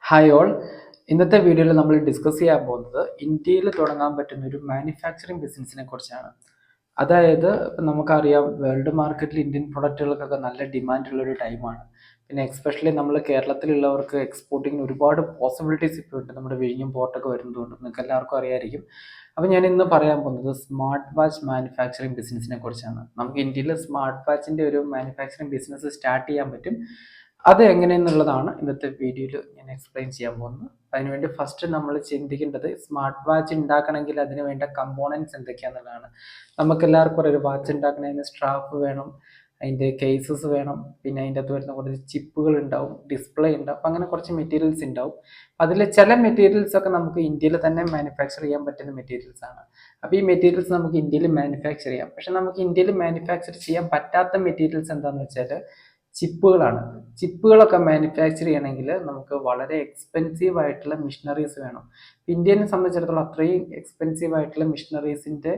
Hi all. ഇന്നത്തെ വീഡിയോയിൽ നമ്മൾ ഡിസ്കസ് ചെയ്യാൻ പോകുന്നത് ഇന്ത്യയിൽ തുടങ്ങാൻ പറ്റുന്ന ഒരു മാനുഫാക്ചറിങ് ബിസിനസ്സിനെ കുറിച്ചാണ്. അതായത് ഇപ്പം നമുക്കറിയാം, വേൾഡ് മാർക്കറ്റിൽ ഇന്ത്യൻ പ്രൊഡക്റ്റുകൾക്കൊക്കെ നല്ല ഡിമാൻഡുള്ള ഒരു ടൈമാണ്. പിന്നെ എക്സ്പെഷ്യലി നമ്മൾ കേരളത്തിലുള്ളവർക്ക് എക്സ്പോർട്ടിങ്ങിന് ഒരുപാട് പോസിബിലിറ്റീസ് ഇപ്പോൾ ഉണ്ട്. നമ്മുടെ വിഴിഞ്ഞം പോർട്ടൊക്കെ വരുന്നതുകൊണ്ട് നിങ്ങൾക്ക് എല്ലാവർക്കും അറിയായിരിക്കും. അപ്പോൾ ഞാൻ ഇന്ന് പറയാൻ പോകുന്നത് സ്മാർട്ട് വാച്ച് മാനുഫാക്ചറിങ് ബിസിനസ്സിനെ കുറിച്ചാണ്. നമുക്ക് ഇന്ത്യയിൽ സ്മാർട്ട് വാച്ചിൻ്റെ ഒരു മാനുഫാക്ചറിങ് ബിസിനസ് സ്റ്റാർട്ട് ചെയ്യാൻ പറ്റും. അത് എങ്ങനെയെന്നുള്ളതാണ് ഇന്നത്തെ വീഡിയോയിൽ ഞാൻ എക്സ്പ്ലെയിൻ ചെയ്യാൻ പോകുന്നത്. അതിനുവേണ്ടി ഫസ്റ്റ് നമ്മൾ ചിന്തിക്കേണ്ടത് സ്മാർട്ട് വാച്ച് ഉണ്ടാക്കണമെങ്കിൽ അതിന് വേണ്ട കമ്പോണൻസ് എന്തൊക്കെയാണെന്നുള്ളതാണ്. നമുക്ക് എല്ലാവർക്കും ഒരു വാച്ച് ഉണ്ടാക്കണതിന് സ്ട്രാപ്പ് വേണം, അതിൻ്റെ കേസസ് വേണം, പിന്നെ അതിൻ്റെ അകത്ത് വരുന്ന കുറച്ച് ചിപ്പുകൾ ഉണ്ടാവും, ഡിസ്പ്ലേ ഉണ്ടാവും, അങ്ങനെ കുറച്ച് മെറ്റീരിയൽസ് ഉണ്ടാവും. അതിൽ ചില മെറ്റീരിയൽസ് ഒക്കെ നമുക്ക് ഇന്ത്യയിൽ തന്നെ മാനുഫാക്ചർ ചെയ്യാൻ പറ്റുന്ന മെറ്റീരിയൽസ് ആണ്. അപ്പോൾ ഈ മെറ്റീരിയൽസ് നമുക്ക് ഇന്ത്യയിൽ മാനുഫാക്ചർ ചെയ്യാം. പക്ഷെ നമുക്ക് ഇന്ത്യയിൽ മാനുഫാക്ചർ ചെയ്യാൻ പറ്റാത്ത മെറ്റീരിയൽസ് എന്താണെന്ന് വെച്ചാൽ ചിപ്പുകളാണ്. ചിപ്പുകളൊക്കെ മാനുഫാക്ചർ ചെയ്യണമെങ്കിൽ നമുക്ക് വളരെ എക്സ്പെൻസീവ് ആയിട്ടുള്ള മിഷനറീസ് വേണം. ഇന്ത്യനെ സംബന്ധിച്ചിടത്തോളം അത്രയും എക്സ്പെൻസീവ് ആയിട്ടുള്ള മിഷനറീസിൻ്റെ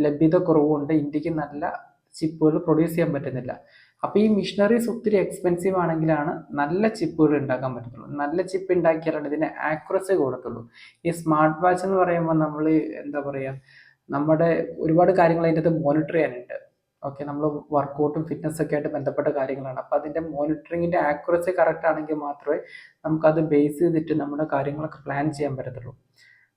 ലഭ്യത കുറവുകൊണ്ട് ഇന്ത്യക്ക് നല്ല ചിപ്പുകൾ പ്രൊഡ്യൂസ് ചെയ്യാൻ പറ്റുന്നില്ല. അപ്പോൾ ഈ മിഷനറീസ് ഒത്തിരി എക്സ്പെൻസീവ് ആണെങ്കിലാണ് നല്ല ചിപ്പുകൾ ഉണ്ടാക്കാൻ പറ്റത്തുള്ളൂ. നല്ല ചിപ്പ് ഉണ്ടാക്കിയാലാണ് ഇതിന് ആക്യുറസി കൂടത്തുള്ളൂ. ഈ സ്മാർട്ട് വാച്ച് എന്ന് പറയുമ്പോൾ നമ്മൾ എന്താ പറയുക, നമ്മുടെ ഒരുപാട് കാര്യങ്ങൾ അതിൻ്റെ അകത്ത് മോണിറ്റർ ചെയ്യാനുണ്ട്. ഓക്കെ, നമ്മൾ വർക്കൗട്ടും ഫിറ്റ്നസ് ഒക്കെ ആയിട്ട് ബന്ധപ്പെട്ട കാര്യങ്ങളാണ്. അപ്പോൾ അതിൻ്റെ മോണിറ്ററിങ്ങിൻ്റെ ആക്യുറസി കറക്റ്റ് ആണെങ്കിൽ മാത്രമേ നമുക്കത് ബേസ് ചെയ്തിട്ട് നമ്മുടെ കാര്യങ്ങളൊക്കെ പ്ലാൻ ചെയ്യാൻ പറ്റത്തുള്ളൂ.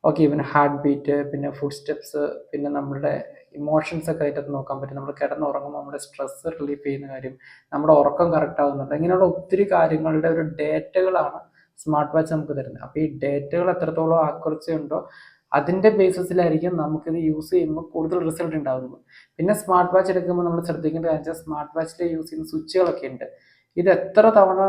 ഓക്കെ, ഇവൻ ഹാർട്ട് ബീറ്റ്, പിന്നെ ഫുഡ് സ്റ്റെപ്സ്, പിന്നെ നമ്മുടെ ഇമോഷൻസ് ഒക്കെ അതിനകത്ത് നോക്കാൻ പറ്റും. നമ്മൾ കിടന്നുറങ്ങുമ്പോൾ നമ്മുടെ സ്ട്രെസ് റിലീഫ് ചെയ്യുന്ന കാര്യം, നമ്മുടെ ഉറക്കം കറക്റ്റ് ആവുന്നുണ്ട്, ഇങ്ങനെയുള്ള ഒത്തിരി കാര്യങ്ങളുടെ ഒരു ഡേറ്റകളാണ് സ്മാർട്ട് വാച്ച് നമുക്ക് തരുന്നത്. അപ്പോൾ ഈ ഡേറ്റകൾ എത്രത്തോളം ആക്യുറസി ഉണ്ടോ അതിൻ്റെ ബേസിസിലായിരിക്കും നമുക്കിത് യൂസ് ചെയ്യുമ്പോൾ കൂടുതൽ റിസൾട്ട് ഉണ്ടാകുന്നത്. പിന്നെ സ്മാർട്ട് വാച്ച് എടുക്കുമ്പോൾ നമ്മൾ ശ്രദ്ധിക്കേണ്ട കാര്യം വെച്ചാൽ സ്മാർട്ട് വാച്ചിൽ യൂസ് ചെയ്യുന്ന സ്വിച്ചുകളൊക്കെ ഉണ്ട്. ഇത് എത്ര തവണ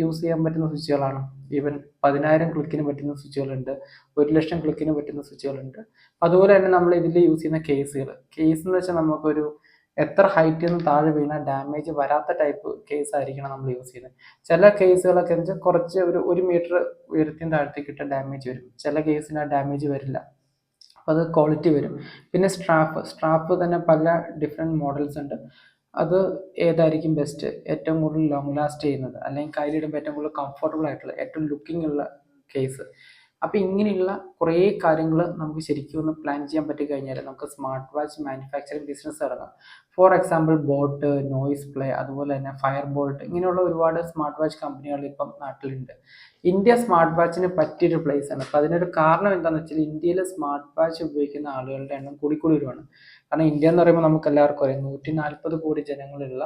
യൂസ് ചെയ്യാൻ പറ്റുന്ന സ്വിച്ചുകളാണ്. ഈവൻ 10,000 ക്ലിക്കിന് പറ്റുന്ന സ്വിച്ചുകളുണ്ട്, 1,00,000 ക്ലിക്കിന് പറ്റുന്ന സ്വിച്ചുകളുണ്ട്. അതുപോലെ തന്നെ നമ്മൾ ഇതിൽ യൂസ് ചെയ്യുന്ന കേസുകൾ എന്ന് വെച്ചാൽ നമുക്കൊരു എത്ര ഹൈറ്റിൽ നിന്ന് താഴെ വീണാൽ ഡാമേജ് വരാത്ത ടൈപ്പ് കേസ് ആയിരിക്കണം നമ്മൾ യൂസ് ചെയ്യുന്നത്. ചില കേസുകളൊക്കെ എന്ന് വെച്ചാൽ കുറച്ച് ഒരു മീറ്റർ ഉയരത്തിന് താഴത്തേക്ക് ഇട്ട ഡാമേജ് വരും, ചില കേസിന് ആ ഡാമേജ് വരില്ല. അപ്പോൾ അത് ക്വാളിറ്റി വരും. പിന്നെ സ്ട്രാപ്പ് തന്നെ പല ഡിഫറെൻറ്റ് മോഡൽസ് ഉണ്ട്. അത് ഏതായിരിക്കും ബെസ്റ്റ്, ഏറ്റവും കൂടുതൽ ലോങ് ലാസ്റ്റ് ചെയ്യുന്നത്, അല്ലെങ്കിൽ കയ്യിലിടുമ്പോൾ ഏറ്റവും കൂടുതൽ കംഫർട്ടബിൾ ആയിട്ടുള്ള, ഏറ്റവും ലുക്കിംഗ് ഉള്ള കേസ്. അപ്പോൾ ഇങ്ങനെയുള്ള കുറേ കാര്യങ്ങൾ നമുക്ക് ശരിക്കും ഒന്ന് പ്ലാൻ ചെയ്യാൻ പറ്റി കഴിഞ്ഞാൽ നമുക്ക് സ്മാർട്ട് വാച്ച് മാനുഫാക്ചറിങ് ബിസിനസ് തുടങ്ങാം. For example boat, noise play, അതുപോലെ തന്നെ ഫയർ ബോൾട്ട്, ഇങ്ങനെയുള്ള ഒരുപാട് സ്മാർട്ട് വാച്ച് കമ്പനികൾ ഇപ്പം നാട്ടിലുണ്ട്. ഇന്ത്യ സ്മാർട്ട് വാച്ചിന് പറ്റിയൊരു പ്ലേസ് ആണ്. അപ്പം അതിനൊരു കാരണം എന്താണെന്ന് വെച്ചാൽ ഇന്ത്യയിൽ സ്മാർട്ട് വാച്ച് ഉപയോഗിക്കുന്ന ആളുകളുടെ എണ്ണം കൂടി വരുവാണ്. കാരണം ഇന്ത്യ എന്ന് പറയുമ്പോൾ നമുക്ക് എല്ലാവർക്കും അറിയാം, 140 കോടി ജനങ്ങളുള്ള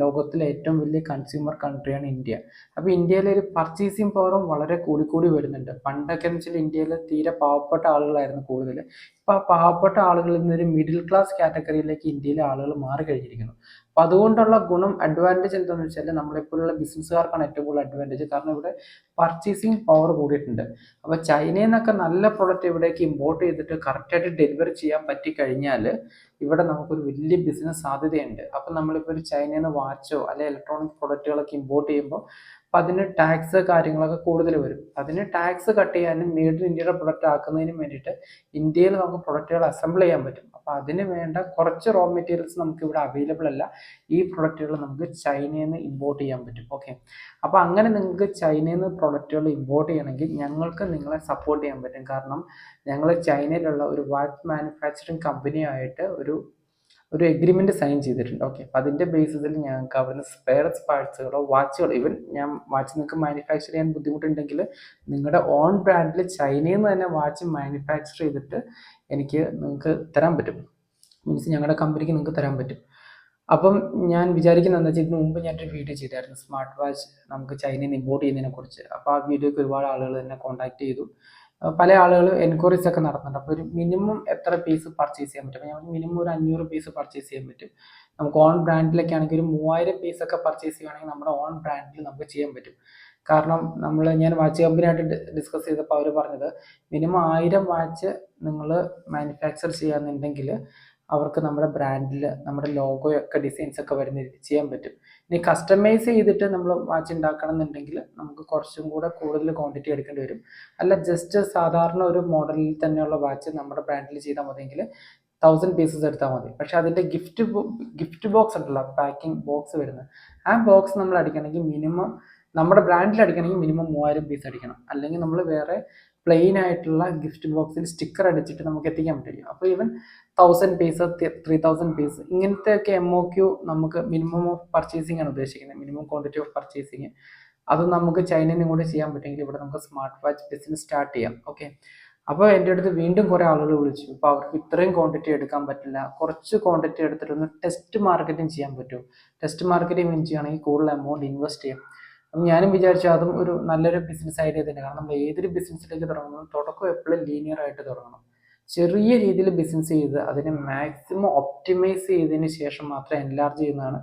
ലോകത്തിലെ ഏറ്റവും വലിയ കൺസ്യൂമർ കൺട്രിയാണ് ഇന്ത്യ. അപ്പോൾ ഇന്ത്യയിലെ ഒരു പർച്ചേസിങ് പവറും വളരെ കൂടി വരുന്നുണ്ട്. പണ്ടൊക്കെ എന്ന് വെച്ചാൽ ഇന്ത്യയിൽ തീരെ പാവപ്പെട്ട ആളുകളായിരുന്നു കൂടുതൽ. ഇപ്പോൾ ആ പാവപ്പെട്ട ആളുകളിൽ നിന്നൊരു മിഡിൽ ക്ലാസ് കാറ്റഗറിയിലേക്ക് ഇന്ത്യയിലെ ആളുകൾ മാറി കഴിഞ്ഞിരിക്കുന്നു. അപ്പം അതുകൊണ്ടുള്ള അഡ്വാൻറ്റേജ് എന്താണെന്ന് വെച്ചാൽ നമ്മളെപ്പോലുള്ള ബിസിനസ്സുകാർക്കാണ് ഏറ്റവും കൂടുതൽ അഡ്വാൻറ്റേജ്. കാരണം ഇവിടെ പർച്ചേസിങ് പവർ കൂടിയിട്ടുണ്ട്. അപ്പോൾ ചൈനയിൽ നിന്നൊക്കെ നല്ല പ്രൊഡക്റ്റ് ഇവിടേക്ക് ഇമ്പോർട്ട് ചെയ്തിട്ട് കറക്റ്റായിട്ട് ഡെലിവറി ചെയ്യാൻ പറ്റിക്കഴിഞ്ഞാൽ ഇവിടെ നമുക്കൊരു വലിയ ബിസിനസ് സാധ്യതയുണ്ട്. അപ്പം നമ്മളിപ്പോൾ ഒരു ചൈനയിൽ നിന്ന് വാച്ചോ അല്ലെങ്കിൽ ഇലക്ട്രോണിക് പ്രൊഡക്റ്റുകളൊക്കെ ഇമ്പോർട്ട് ചെയ്യുമ്പോൾ അപ്പം അതിന് ടാക്സ് കാര്യങ്ങളൊക്കെ കൂടുതൽ വരും. അതിന് ടാക്സ് കട്ട് ചെയ്യാനും മെയ്ഡ് ഇൻ ഇന്ത്യയുടെ പ്രൊഡക്റ്റ് ആക്കുന്നതിനും വേണ്ടിയിട്ട് ഇന്ത്യയിൽ നമുക്ക് പ്രൊഡക്റ്റുകൾ അസംബിൾ ചെയ്യാൻ പറ്റും. അപ്പോൾ അതിന് വേണ്ട കുറച്ച് റോ മെറ്റീരിയൽസ് നമുക്ക് ഇവിടെ അവൈലബിൾ അല്ല. ഈ പ്രൊഡക്റ്റുകൾ നമുക്ക് ചൈനയിൽ നിന്ന് ഇമ്പോർട്ട് ചെയ്യാൻ പറ്റും. ഓക്കെ, അപ്പോൾ അങ്ങനെ നിങ്ങൾക്ക് ചൈനയിൽ നിന്ന് പ്രൊഡക്റ്റുകൾ ഇമ്പോർട്ട് ചെയ്യണമെങ്കിൽ ഞങ്ങൾക്ക് നിങ്ങളെ സപ്പോർട്ട് ചെയ്യാൻ പറ്റും. കാരണം ഞങ്ങൾ ചൈനയിലുള്ള ഒരു വാച്ച് മാനുഫാക്ചറിങ് കമ്പനിയായിട്ട് ഒരു എഗ്രിമെന്റ് സൈൻ ചെയ്തിട്ടുണ്ട്. ഓക്കെ, അപ്പം അതിൻ്റെ ബേസിസിൽ ഞങ്ങൾക്ക് അവിടുന്ന് സ്പെയർ പാർട്സുകളോ വാച്ചുകളോ, ഈവൻ ഞാൻ വാച്ച് നിങ്ങൾക്ക് മാനുഫാക്ചർ ചെയ്യാൻ ബുദ്ധിമുട്ടുണ്ടെങ്കിൽ നിങ്ങളുടെ ഓൺ ബ്രാൻഡിൽ ചൈനയിൽ നിന്ന് തന്നെ വാച്ച് മാനുഫാക്ചർ ചെയ്തിട്ട് നിങ്ങൾക്ക് തരാൻ പറ്റും. മീൻസ് ഞങ്ങളുടെ കമ്പനിക്ക് നിങ്ങൾക്ക് തരാൻ പറ്റും. അപ്പം ഞാൻ വിചാരിക്കുന്നത് എന്താ വെച്ചാൽ ഇതിന് മുമ്പ് ഞാനൊരു വീഡിയോ ചെയ്തായിരുന്നു സ്മാർട്ട് വാച്ച് നമുക്ക് ചൈനയിൽ നിന്ന് ഇമ്പോർട്ട് ചെയ്യുന്നതിനെ കുറിച്ച്. അപ്പോൾ ആ വീഡിയോക്ക് ഒരുപാട് ആളുകൾ എന്നെ കോൺടാക്ട് ചെയ്തു. പല ആളുകൾ എൻക്വയറീസ് ഒക്കെ നടത്തുന്നുണ്ട്. അപ്പോൾ ഒരു മിനിമം എത്ര പീസ് പർച്ചേസ് ചെയ്യാൻ പറ്റും? അപ്പോൾ ഞാൻ മിനിമം ഒരു 500 പീസ് പർച്ചേസ് ചെയ്യാൻ പറ്റും. നമുക്ക് ഓൺ ബ്രാൻഡിലൊക്കെ ആണെങ്കിൽ ഒരു 3000 പീസൊക്കെ പർച്ചേസ് ചെയ്യുകയാണെങ്കിൽ നമ്മുടെ ഓൺ ബ്രാൻഡിൽ നമുക്ക് ചെയ്യാൻ പറ്റും. കാരണം ഞാൻ വാച്ച് കമ്പനിയായിട്ട് ഡിസ്കസ് ചെയ്തപ്പോൾ അവർ പറഞ്ഞത് മിനിമം 1000 വാച്ച് നിങ്ങൾ മാനുഫാക്ചർ ചെയ്യാന്നുണ്ടെങ്കിൽ അവർക്ക് നമ്മുടെ ബ്രാൻഡിൽ നമ്മുടെ ലോഗോയൊക്കെ ഡിസൈൻസ് ഒക്കെ വരുന്ന രീതിയിൽ ചെയ്യാൻ പറ്റും. ഇനി കസ്റ്റമൈസ് ചെയ്തിട്ട് നമ്മൾ വാച്ച് ഉണ്ടാക്കണം എന്നുണ്ടെങ്കിൽ നമുക്ക് കുറച്ചും കൂടെ കൂടുതൽ ക്വാണ്ടിറ്റി എടുക്കേണ്ടി വരും. അല്ല ജസ്റ്റ് സാധാരണ ഒരു മോഡലിൽ തന്നെയുള്ള വാച്ച് നമ്മുടെ ബ്രാൻഡിൽ ചെയ്താൽ മതിയെങ്കിൽ 1000 പീസസ് എടുത്താൽ മതി. പക്ഷെ അതിൻ്റെ ഗിഫ്റ്റ് ബോക്സ് ഉണ്ടല്ലോ, പാക്കിംഗ് ബോക്സ് വരുന്നത്, ആ ബോക്സ് നമ്മൾ അടിക്കണമെങ്കിൽ മിനിമം നമ്മുടെ ബ്രാൻഡിൽ അടിക്കണമെങ്കിൽ മിനിമം 3000 പീസ് അടിക്കണം, അല്ലെങ്കിൽ നമ്മൾ വേറെ പ്ലെയിൻ ആയിട്ടുള്ള ഗിഫ്റ്റ് ബോക്സിൽ സ്റ്റിക്കർ അടിച്ചിട്ട് നമുക്ക് എത്തിക്കാൻ പറ്റില്ല. അപ്പോൾ ഈവൻ 1000 പീസ് 3000 പീസ് ഇങ്ങനത്തെയൊക്കെ MOQ നമുക്ക് മിനിമം ഓഫ് പർച്ചേസിംഗ് ആണ് ഉദ്ദേശിക്കുന്നത്, മിനിമം ക്വാണ്ടിറ്റി ഓഫ് പർച്ചേസിങ്. അത് നമുക്ക് ചൈനയിൽ നിന്ന് കൂടി ചെയ്യാൻ പറ്റുമെങ്കിൽ ഇവിടെ നമുക്ക് സ്മാർട്ട് വാച്ച് ബിസിനസ് സ്റ്റാർട്ട് ചെയ്യാം. ഓക്കെ, അപ്പോൾ എൻ്റെ അടുത്ത് വീണ്ടും കുറേ ആളുകൾ വിളിച്ചു. അപ്പോൾ അവർക്ക് ഇത്രയും ക്വാണ്ടിറ്റി എടുക്കാൻ പറ്റില്ല, കുറച്ച് ക്വാണ്ടിറ്റി എടുത്തിട്ടൊന്ന് ടെസ്റ്റ് മാർക്കറ്റിംഗ് ചെയ്യാൻ പറ്റും. ടെസ്റ്റ് മാർക്കറ്റിംഗ് മീൻ ചെയ്യുകയാണെങ്കിൽ കൂടുതൽ എമൗണ്ട് ഇൻവെസ്റ്റ് ചെയ്യാം. അപ്പം ഞാനും വിചാരിച്ചു അതും ഒരു നല്ലൊരു ബിസിനസ് ഐഡിയ തന്നെ. കാരണം നമ്മൾ ഏതൊരു ബിസിനസ്സിലേക്ക് തുടങ്ങുന്നത് തുടക്കം എപ്പോഴും ലീനിയർ ആയിട്ട് തുടങ്ങണം. ചെറിയ രീതിയിൽ ബിസിനസ് ചെയ്ത് അതിനെ മാക്സിമം ഒപ്റ്റിമൈസ് ചെയ്തതിന് ശേഷം മാത്രം എൻലാർജ് ചെയ്യുന്നതാണ്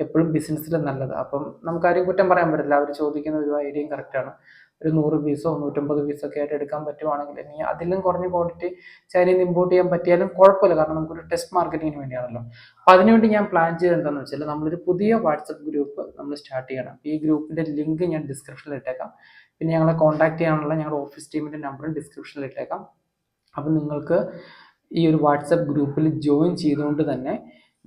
എപ്പോഴും ബിസിനസ്സിൽ നല്ലത്. അപ്പം നമുക്കാരും കുറ്റം പറയാൻ പറ്റില്ല. അവർ ചോദിക്കുന്ന ഒരു ഐഡിയയും കറക്റ്റാണ്. ഒരു 100 പീസോ 150 പീസോ ഒക്കെ ആയിട്ട് എടുക്കാൻ പറ്റുവാണെങ്കിൽ, ഇനി അതിലും കുറഞ്ഞ ക്വാണ്ടിറ്റി ചൈനയിൽ നിന്ന് ഇമ്പോർട്ട് ചെയ്യാൻ പറ്റിയാലും കുഴപ്പമില്ല, കാരണം നമുക്കൊരു ടെസ്റ്റ് മാർക്കറ്റിങ്ങിന് വേണ്ടിയാണല്ലോ. അപ്പോൾ അതിനുവേണ്ടി ഞാൻ പ്ലാൻ ചെയ്തത് എന്താണെന്ന് വെച്ചാൽ നമ്മളൊരു പുതിയ വാട്സപ്പ് ഗ്രൂപ്പ് നമ്മൾ സ്റ്റാർട്ട് ചെയ്യണം. ഈ ഗ്രൂപ്പിൻ്റെ ലിങ്ക് ഞാൻ ഡിസ്ക്രിപ്ഷനിൽ ഇട്ടേക്കാം. പിന്നെ ഞങ്ങളെ കോൺടാക്ട് ചെയ്യാനുള്ള ഞങ്ങളുടെ ഓഫീസ് ടീമിൻ്റെ നമ്പറും ഡിസ്ക്രിപ്ഷനിൽ ഇട്ടേക്കാം. അപ്പം നിങ്ങൾക്ക് ഈ ഒരു വാട്സപ്പ് ഗ്രൂപ്പിൽ ജോയിൻ ചെയ്തുകൊണ്ട് തന്നെ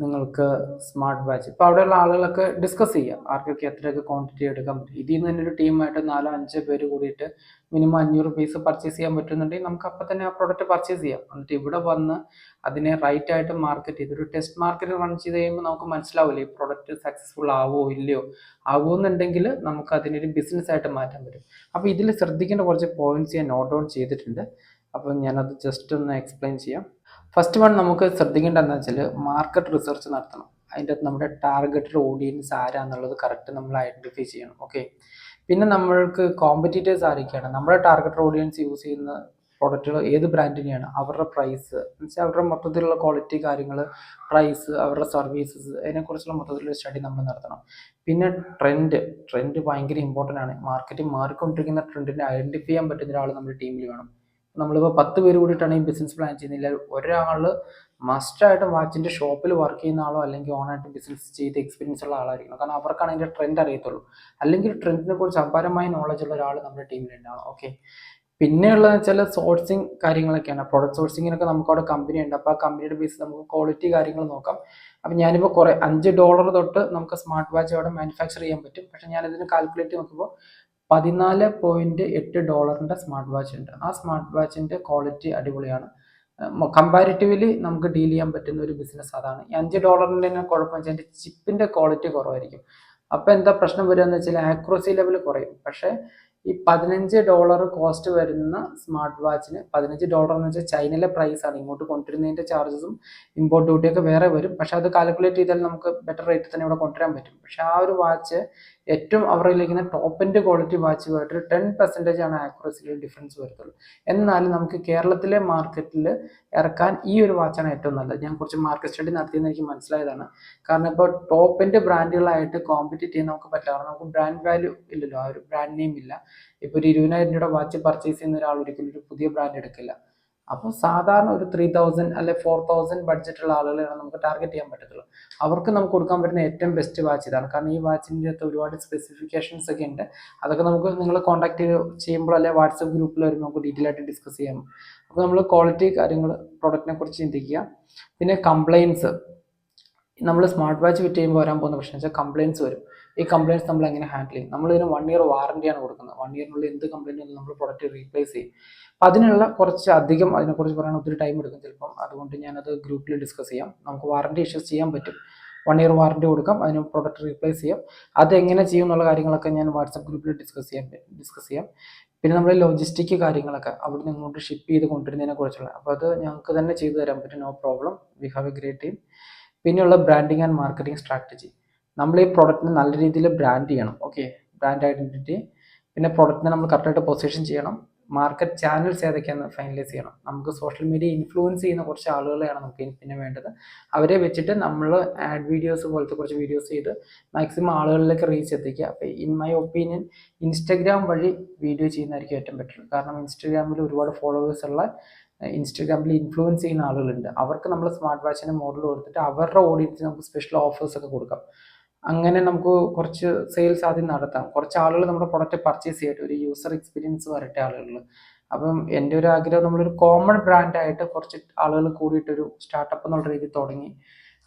നിങ്ങൾക്ക് സ്മാർട്ട് വാച്ച് ഇപ്പോൾ അവിടെയുള്ള ആളുകളൊക്കെ ഡിസ്കസ് ചെയ്യാം, ആർക്കൊക്കെ എത്രയൊക്കെ ക്വാണ്ടിറ്റി എടുക്കാൻ പറ്റും. ഇതിൽ നിന്ന് തന്നെ ഒരു ടീമായിട്ട് 4-5 പേര് കൂടിയിട്ട് മിനിമം 500 പീസ് പർച്ചേസ് ചെയ്യാൻ പറ്റുന്നുണ്ടെങ്കിൽ നമുക്ക് അപ്പം തന്നെ ആ പ്രോഡക്റ്റ് പർച്ചേസ് ചെയ്യാം. എന്നിട്ട് ഇവിടെ വന്ന് അതിനെ റൈറ്റ് ആയിട്ട് മാർക്കറ്റ് ചെയ്ത് ഒരു ടെസ്റ്റ് മാർക്കറ്റ് റൺ ചെയ്ത് കഴിയുമ്പോൾ നമുക്ക് മനസ്സിലാവില്ല ഈ പ്രോഡക്റ്റ് സക്സസ്ഫുൾ ആവോ ഇല്ലയോ. ആവുമെന്നുണ്ടെങ്കിൽ നമുക്ക് അതിനൊരു ബിസിനസ് ആയിട്ട് മാറ്റാൻ പറ്റും. അപ്പോൾ ഇതിൽ ശ്രദ്ധിക്കേണ്ട കുറച്ച് പോയിന്റ്സ് ഞാൻ നോട്ട് ഡൗൺ ചെയ്തിട്ടുണ്ട്. അപ്പോൾ ഞാനത് ജസ്റ്റ് ഒന്ന് എക്സ്പ്ലെയിൻ ചെയ്യാം. ഫസ്റ്റ് വൺ നമുക്ക് ശ്രദ്ധിക്കേണ്ട എന്താ വെച്ചാൽ മാർക്കറ്റ് റിസർച്ച് നടത്തണം. അതിൻ്റെ അകത്ത് നമ്മുടെ ടാർഗറ്റഡ് ഓഡിയൻസ് ആരാന്നുള്ളത് കറക്റ്റ് നമ്മൾ ഐഡൻറ്റിഫൈ ചെയ്യണം. ഓക്കെ, പിന്നെ നമ്മൾക്ക് കോമ്പറ്റീറ്റേഴ്സ് ആരൊക്കെയാണ്, നമ്മുടെ ടാർഗറ്റഡ് ഓഡിയൻസ് യൂസ് ചെയ്യുന്ന പ്രോഡക്റ്റുകൾ ഏത് ബ്രാൻഡിനെയാണ്, അവരുടെ പ്രൈസ് എന്നുവെച്ചാൽ അവരുടെ മൊത്തത്തിലുള്ള ക്വാളിറ്റി കാര്യങ്ങൾ, പ്രൈസ്, അവരുടെ സർവീസസ്, അതിനെക്കുറിച്ചുള്ള മൊത്തത്തിലുള്ള സ്റ്റഡി നമ്മൾ നടത്തണം. പിന്നെ ട്രെൻഡ് ഭയങ്കര ഇമ്പോർട്ടൻ്റ് ആണ്. മാർക്കറ്റിൽ മാറിക്കൊണ്ടിരിക്കുന്ന ട്രെൻഡിനെ ഐഡൻറ്റിഫൈ ചെയ്യാൻ പറ്റുന്ന ഒരാൾ നമ്മുടെ ടീമിൽ വേണം. നമ്മളിപ്പോൾ 10 പേര് കൂടിയിട്ടാണ് ഈ ബിസിനസ് പ്ലാൻ ചെയ്യുന്നില്ല, ഒരാൾ മസ്റ്റായിട്ട് വാച്ചിൻ്റെ ഷോപ്പിൽ വർക്ക് ചെയ്യുന്ന ആളോ അല്ലെങ്കിൽ ഓണായിട്ട് ബിസിനസ് ചെയ്ത് എക്സ്പീരിയൻസ് ഉള്ള ആളായിരിക്കണം. കാരണം അവർക്കാണ് അതിൻ്റെ ട്രെൻഡ് അറിയത്തുള്ളൂ. അല്ലെങ്കിൽ ട്രെൻഡിനെ കുറിച്ച് അപാരമായ നോളജ് ഉള്ള ഒരാൾ നമ്മുടെ ടീമിലുണ്ടാവണം. ഓക്കെ, പിന്നെയുള്ളതെന്ന് വെച്ചാൽ സോഴ്സിങ് കാര്യങ്ങളൊക്കെയാണ്. പ്രൊഡക്റ്റ് സോഴ്സിങ്ങിനൊക്കെ നമുക്ക് അവിടെ കമ്പനി ഉണ്ട്. അപ്പോൾ ആ കമ്പനിയുടെ ബേസിൽ നമുക്ക് ക്വാളിറ്റി കാര്യങ്ങൾ നോക്കാം. അപ്പം ഞാനിപ്പോൾ കുറേ $5 തൊട്ട് നമുക്ക് സ്മാർട്ട് വാച്ച് അവിടെ മാനുഫാക്ചർ ചെയ്യാൻ പറ്റും. പക്ഷേ ഞാനിതിന് കാൽക്കുലേറ്റ് നോക്കുമ്പോൾ $14.8 സ്മാർട്ട് വാച്ച് ഉണ്ട്. ആ സ്മാർട്ട് വാച്ചിൻ്റെ ക്വാളിറ്റി അടിപൊളിയാണ്. കമ്പാരിറ്റീവ്ലി നമുക്ക് ഡീൽ ചെയ്യാൻ പറ്റുന്ന ഒരു ബിസിനസ് അതാണ്. ഈ $5 തന്നെ കുഴപ്പം വെച്ചാൽ അതിൻ്റെ ചിപ്പിൻ്റെ ക്വാളിറ്റി കുറവായിരിക്കും. അപ്പോൾ എന്താ പ്രശ്നം വരിക എന്ന് വെച്ചാൽ ആക്യുറസി ലെവൽ കുറയും. പക്ഷേ ഈ $15 കോസ്റ്റ് വരുന്ന സ്മാർട്ട് വാച്ചിന്, $15 എന്ന് വെച്ചാൽ ചൈനയിലെ പ്രൈസാണ്, ഇങ്ങോട്ട് കൊണ്ടുവരുന്നതിൻ്റെ ചാർജസും ഇമ്പോർട്ട് ഡ്യൂട്ടിയൊക്കെ വേറെ വരും. പക്ഷേ അത് കാൽക്കുലേറ്റ് ചെയ്താൽ നമുക്ക് ബെറ്റർ റേറ്റ് തന്നെ ഇവിടെ കൊണ്ടുവരാൻ പറ്റും. പക്ഷേ ആ ഒരു വാച്ച് ഏറ്റവും അവരിലിരിക്കുന്ന ടോപ്പ് എൻഡ് ക്വാളിറ്റി വാച്ചുമായിട്ട് 10% ആണ് ആക്യുറസിയിൽ ഡിഫറൻസ് വരത്തുള്ളൂ. എന്നാലും നമുക്ക് കേരളത്തിലെ മാർക്കറ്റിൽ ഇറക്കാൻ ഈ ഒരു വാച്ചാണ് ഏറ്റവും നല്ലത്. ഞാൻ കുറച്ച് മാർക്കറ്റ് സ്റ്റഡി നടത്തിയെന്ന് എനിക്ക് മനസ്സിലായതാണ്. കാരണം ഇപ്പോൾ ടോപ്പ് എൻഡ് ബ്രാൻഡുകളായിട്ട് കോമ്പറ്റീറ്റ് ചെയ്യാൻ നമുക്ക് പറ്റില്ല. കാരണം നമുക്ക് ബ്രാൻഡ് വാല്യൂ ഇല്ലല്ലോ, ആ ഒരു ബ്രാൻഡ് നെയിം ഇല്ല. ഇപ്പോൾ ഒരു 20,000 വാച്ച് പർച്ചേസ് ചെയ്യുന്ന ഒരാൾ ഒരിക്കലും ഒരു പുതിയ ബ്രാൻഡ് എടുക്കില്ല. അപ്പോൾ സാധാരണ ഒരു 3000 അല്ലെ 4000 ബഡ്ജറ്റുള്ള ആളുകളെയാണ് നമുക്ക് ടാർഗറ്റ് ചെയ്യാൻ പറ്റത്തുള്ളൂ. അവർക്ക് നമുക്ക് കൊടുക്കാൻ പറ്റുന്ന ഏറ്റവും ബെസ്റ്റ് വാച്ച് ഇതാണ്. കാരണം ഈ വാച്ചിൻ്റെ അകത്ത് ഒരുപാട് സ്പെസിഫിക്കേഷൻസ് ഒക്കെ ഉണ്ട്. അതൊക്കെ നമുക്ക് നിങ്ങൾ കോൺടാക്ട് ചെയ്യുമ്പോൾ അല്ലെ വാട്സപ്പ് ഗ്രൂപ്പിൽ വരുമ്പോൾ നമുക്ക് ഡീറ്റെയിൽ ആയിട്ട് ഡിസ്കസ് ചെയ്യാം. അപ്പോൾ നമ്മൾ ക്വാളിറ്റി കാര്യങ്ങൾ പ്രോഡക്റ്റിനെ കുറിച്ച് ചിന്തിക്കുക. പിന്നെ കംപ്ലയിൻസ്, നമ്മൾ സ്മാർട്ട് വാച്ച് വിറ്റ് ചെയ്യുമ്പോൾ വരാൻ പോകുന്ന പ്രശ്നം വെച്ചാൽ കംപ്ലയിൻസ് വരും. ഈ കംപ്ലയിൻസ് നമ്മൾ എങ്ങനെ ഹാൻഡിൽ ചെയ്യും? നമ്മളിതിന് 1 ഇയർ വാറണ്ടിയാണ് കൊടുക്കുന്നത്. 1 ഇയറിനുള്ളിൽ എന്ത് കംപ്ലയിൻ്റ് വന്നാലും നമ്മൾ പ്രൊഡക്റ്റ് റീപ്ലേസ് ചെയ്യും. അപ്പം അതിനുള്ള കുറച്ച് അധികം അതിനെക്കുറിച്ച് പറയാൻ ഒത്തിരി ടൈം എടുക്കും ചിലപ്പം. അതുകൊണ്ട് ഞാനത് ഗ്രൂപ്പിൽ ഡിസ്കസ് ചെയ്യാം. നമുക്ക് വാറണ്ടി ഇഷ്യൂസ് ചെയ്യാൻ പറ്റും. 1 ഇയർ വാറണ്ടി കൊടുക്കാം, അതിന് പ്രൊഡക്റ്റ് റീപ്ലേസ് ചെയ്യാം. അതെങ്ങനെ ചെയ്യും എന്നുള്ള കാര്യങ്ങളൊക്കെ ഞാൻ വാട്സപ്പ് ഗ്രൂപ്പിൽ ഡിസ്കസ് ചെയ്യാം. പിന്നെ നമ്മുടെ ലോജിസ്റ്റിക് കാര്യങ്ങളൊക്കെ അവിടെ നിന്ന് ഇങ്ങോട്ട് ഷിപ്പ് ചെയ്ത് കൊണ്ടുവരുന്നതിനെ കുറിച്ചുള്ള, അപ്പോൾ അത് ഞങ്ങൾക്ക് തന്നെ ചെയ്തു തരാൻ പറ്റും, no problem. We have a great team. പിന്നെയുള്ള ബ്രാൻഡിങ് ആൻഡ് മാർക്കറ്റിംഗ് സ്ട്രാറ്റജി. നമ്മൾ ഈ പ്രൊഡക്റ്റിനെ നല്ല രീതിയിൽ ബ്രാൻഡ് ചെയ്യണം. Okay, brand identity. പിന്നെ പ്രൊഡക്റ്റിനെ നമ്മൾ കറക്റ്റായിട്ട് പൊസിഷൻ ചെയ്യണം. മാർക്കറ്റ് ചാനൽസ് ഏതൊക്കെയാണെന്ന് ഫൈനലൈസ് ചെയ്യണം. നമുക്ക് സോഷ്യൽ മീഡിയ ഇൻഫ്ലുവൻസ് ചെയ്യുന്ന കുറച്ച് ആളുകളെയാണ് നമുക്ക് പിന്നെ വേണ്ടത്. അവരെ വെച്ചിട്ട് നമ്മൾ ആഡ് വീഡിയോസ് പോലത്തെ കുറച്ച് വീഡിയോസ് ചെയ്ത് മാക്സിമം ആളുകളിലേക്ക് റീച്ച് എത്തിക്കുക. അപ്പോൾ ഇൻ മൈ ഒപ്പീനിയൻ ഇൻസ്റ്റഗ്രാം വഴി വീഡിയോ ചെയ്യുന്നതായിരിക്കും ഏറ്റവും ബെറ്റർ. കാരണം ഇൻസ്റ്റഗ്രാമിൽ ഒരുപാട് ഫോളോവേഴ്സ് ഉള്ള, ഇൻസ്റ്റഗ്രാമിൽ ഇൻഫ്ലുവൻസ് ചെയ്യുന്ന ആളുകളുണ്ട്. അവർക്ക് നമ്മൾ സ്മാർട്ട് വാച്ചിൻ്റെ മോഡൽ കൊടുത്തിട്ട് അവരുടെ ഓഡിയൻസിന് നമുക്ക് സ്പെഷ്യൽ ഓഫേഴ്സ് ഒക്കെ കൊടുക്കാം. അങ്ങനെ നമുക്ക് കുറച്ച് സെയിൽസ് ആദ്യം നടത്താം. കുറച്ച് ആളുകൾ നമ്മുടെ പ്രൊഡക്റ്റ് പർച്ചേസ് ചെയ്തിട്ട് ഒരു യൂസർ എക്സ്പീരിയൻസ് വരട്ടെ ആളുകൾ. അപ്പം എൻ്റെ ഒരു ആഗ്രഹം നമ്മളൊരു കോമൺ ബ്രാൻഡായിട്ട് കുറച്ച് ആളുകൾ കൂടിയിട്ടൊരു സ്റ്റാർട്ടപ്പ് എന്നുള്ള രീതിയിൽ തുടങ്ങി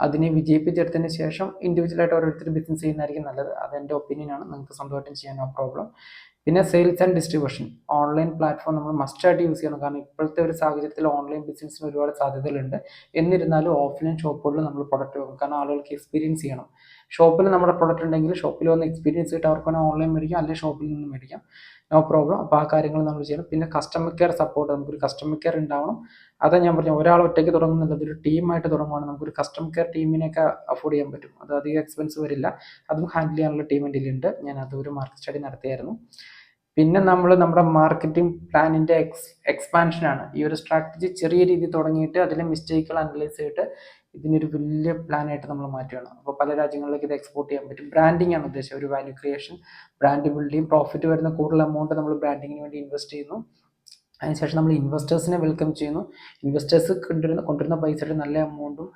അതിനെ വിജയിപ്പിച്ചെടുത്തതിന് ശേഷം ഇൻഡിവിജ്വലായിട്ട് ഓരോരുത്തർ ബിസിനസ് ചെയ്യുന്നതായിരിക്കും നല്ലത്. അതെൻ്റെ ഒപ്പീനിയനാണ്. നിങ്ങൾക്ക് സ്വന്തമായിട്ടും ചെയ്യാൻ നോ പ്രോബ്ലം. പിന്നെ sales and distribution, online platform നമ്മൾ മസ്റ്റായിട്ട് യൂസ് ചെയ്യണം. കാരണം ഇപ്പോഴത്തെ ഒരു സാഹചര്യത്തിൽ ഓൺലൈൻ ബിസിനസ്സിന് ഒരുപാട് സാധ്യതകളുണ്ട്. എന്നിരുന്നാലും ഓഫ്ലൈൻ ഷോപ്പുകളിൽ നമ്മൾ പ്രൊഡക്റ്റ് വെക്കും. കാരണം ആളുകൾക്ക് എക്സ്പീരിയൻസ് ചെയ്യണം. ഷോപ്പിൽ നമ്മുടെ പ്രൊഡക്റ്റ് ഉണ്ടെങ്കിൽ ഷോപ്പിൽ വന്ന് എക്സ്പീരിയൻസ് ചെയ്തിട്ട് അവർക്ക് വേണമെങ്കിൽ ഓൺലൈൻ മേടിക്കാം, അല്ലെങ്കിൽ ഷോപ്പിൽ നിന്ന് മേടിക്കാം. No problem. അപ്പോൾ ആ കാര്യങ്ങൾ നമ്മൾ ചെയ്യണം. പിന്നെ കസ്റ്റമർ കെയർ സപ്പോർട്ട്, നമുക്കൊരു കസ്റ്റമർ കെയർ ഉണ്ടാവണം. അതാ ഞാൻ പറഞ്ഞു, ഒരാൾ ഒറ്റയ്ക്ക് തുടങ്ങുന്നില്ല, ഒരു ടീമായിട്ട് തുടങ്ങുവാണെങ്കിൽ നമുക്കൊരു കസ്റ്റമർ കെയർ ടീമിനെയൊക്കെ അഫോർഡ് ചെയ്യാൻ പറ്റും. അത് അധികം എക്സ്പെൻസ് വരില്ല. അതും ഹാൻഡിൽ ചെയ്യാനുള്ള ടീം എൻ്റെ ഉണ്ട്. ഞാൻ അതൊരു മാർക്കറ്റ് സ്റ്റഡി നടത്തിയായിരുന്നു. പിന്നെ നമ്മൾ നമ്മുടെ മാർക്കറ്റിംഗ് പ്ലാനിൻ്റെ എക്സ്പാൻഷനാണ്. ഈ ഒരു സ്ട്രാറ്റജി ചെറിയ രീതിയിൽ തുടങ്ങിയിട്ട് അതിലെ മിസ്റ്റേക്കുകൾ അനലൈസ് ചെയ്തിട്ട് ഇതിനൊരു വലിയ പ്ലാനായിട്ട് നമ്മൾ മാറ്റുകയാണ്. അപ്പോൾ പല രാജ്യങ്ങളിലേക്ക് ഇത് എക്സ്പോർട്ട് ചെയ്യാൻ പറ്റും. ബ്രാൻഡിങ് ആണ് ഉദ്ദേശം, ഒരു value creation, brand building, profit വരുന്ന കൂടുതൽ എമൗണ്ട് നമ്മൾ ബ്രാൻഡിങ്ങിന് വേണ്ടി ഇൻവെസ്റ്റ് ചെയ്യുന്നു. അതിനുശേഷം നമ്മൾ ഇൻവെസ്റ്റേഴ്സിനെ വെൽക്കം ചെയ്യുന്നു. ഇൻവെസ്റ്റേഴ്സ് കൊണ്ടുവരുന്ന പൈസയുടെ നല്ല എമൗണ്ടും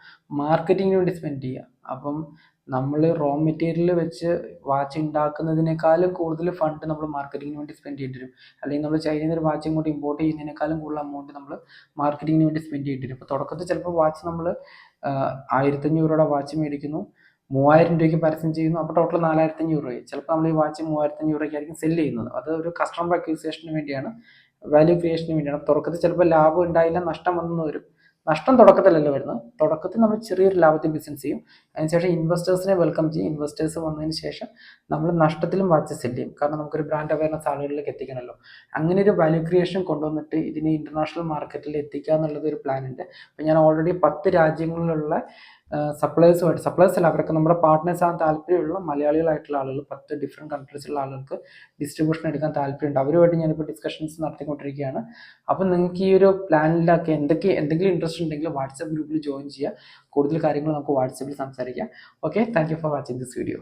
മാർക്കറ്റിങ്ങിന് വേണ്ടി സ്പെൻഡ് ചെയ്യുക. അപ്പം നമ്മൾ റോ മെറ്റീരിയൽ വെച്ച് വാച്ച് ഉണ്ടാക്കുന്നതിനേക്കാളും കൂടുതൽ ഫണ്ട് നമ്മൾ മാർക്കറ്റിങ്ങിന് വേണ്ടി സ്പെൻഡ് ചെയ്യേണ്ടി വരും. അല്ലെങ്കിൽ നമ്മൾ ചൈനയിൽ നിന്ന് ഒരു വാച്ച് ഇങ്ങോട്ട് ഇമ്പോർട്ട് ചെയ്യുന്നതിനേക്കാളും കൂടുതൽ എമൗണ്ട് നമ്മൾ മാർക്കറ്റിങ്ങിന് വേണ്ടി സ്പെൻഡ് ചെയ്യേണ്ടി വരും. ഇപ്പോൾ തുടക്കത്തിൽ ചിലപ്പോൾ വാച്ച് നമ്മൾ 1500 വാച്ച് മേടിക്കുന്നു, 3000 രൂപയ്ക്ക് പരസ്യം ചെയ്യുന്നു, അപ്പോൾ ടോട്ടൽ 4500 രൂപയായി. ചിലപ്പോൾ നമ്മൾ ഈ വാച്ച് 3500 രൂപയ്ക്കായിരിക്കും സെല്ല് ചെയ്യുന്നത്. അത് ഒരു കസ്റ്റമർ അക്വിസിഷന് വേണ്ടിയാണ്, വാല്യൂ ക്രിയേഷന് വേണ്ടിയാണ്. തുടക്കത്തിൽ ചിലപ്പോൾ ലാഭം ഉണ്ടായില്ല, നഷ്ടം വന്നു വരും. നഷ്ടം തുടക്കത്തിലല്ല വരുന്നത്. തുടക്കത്തിൽ നമ്മൾ ചെറിയൊരു ലാഭത്തിൽ ബിസിനസ് ചെയ്യും. അതിനുശേഷം ഇൻവെസ്റ്റേഴ്സിനെ വെൽക്കം ചെയ്യും. ഇൻവെസ്റ്റേഴ്സ് വന്നതിന് ശേഷം നമ്മൾ നഷ്ടത്തിലും വാച്ച് സെല് ചെയ്യും. കാരണം നമുക്കൊരു ബ്രാൻഡ് അവയർനെസ് ആളുകളിലേക്ക് എത്തിക്കണമല്ലോ. അങ്ങനെ ഒരു വാല്യൂ ക്രിയേഷൻ കൊണ്ടുവന്നിട്ട് ഇതിനെ ഇന്റർനാഷണൽ മാർക്കറ്റിൽ എത്തിക്കുക എന്നുള്ളത് ഒരു പ്ലാൻ ഉണ്ട്. അപ്പം ഞാൻ ഓൾറെഡി 10 രാജ്യങ്ങളിലുള്ള സപ്ലൈസ് അല്ല, അവർക്ക് നമ്മുടെ പാർട്ട്നേഴ്സ് ആകാൻ താല്പര്യമുള്ള മലയാളികളായിട്ടുള്ള ആളുകൾ, 10 ഡിഫറെൻറ്റ് കൺട്രീസിലുള്ള ആളുകൾക്ക് ഡിസ്ട്രിബ്യൂഷൻ എടുക്കാൻ താല്പര്യമുണ്ട്. അവരുമായിട്ട് ഞാനിപ്പോൾ ഡിസ്കഷൻസ് നടത്തിക്കൊണ്ടിരിക്കുകയാണ്. അപ്പം നിങ്ങൾക്ക് ഈ ഒരു പ്ലാനിലൊക്കെ എന്തെങ്കിലും ഇൻട്രസ്റ്റ് ഉണ്ടെങ്കിൽ വാട്സാപ്പ് ഗ്രൂപ്പിൽ ജോയിൻ ചെയ്യുക. കൂടുതൽ കാര്യങ്ങൾ നമുക്ക് വാട്സാപ്പിൽ സംസാരിക്കാം. Okay, thank you for watching this video.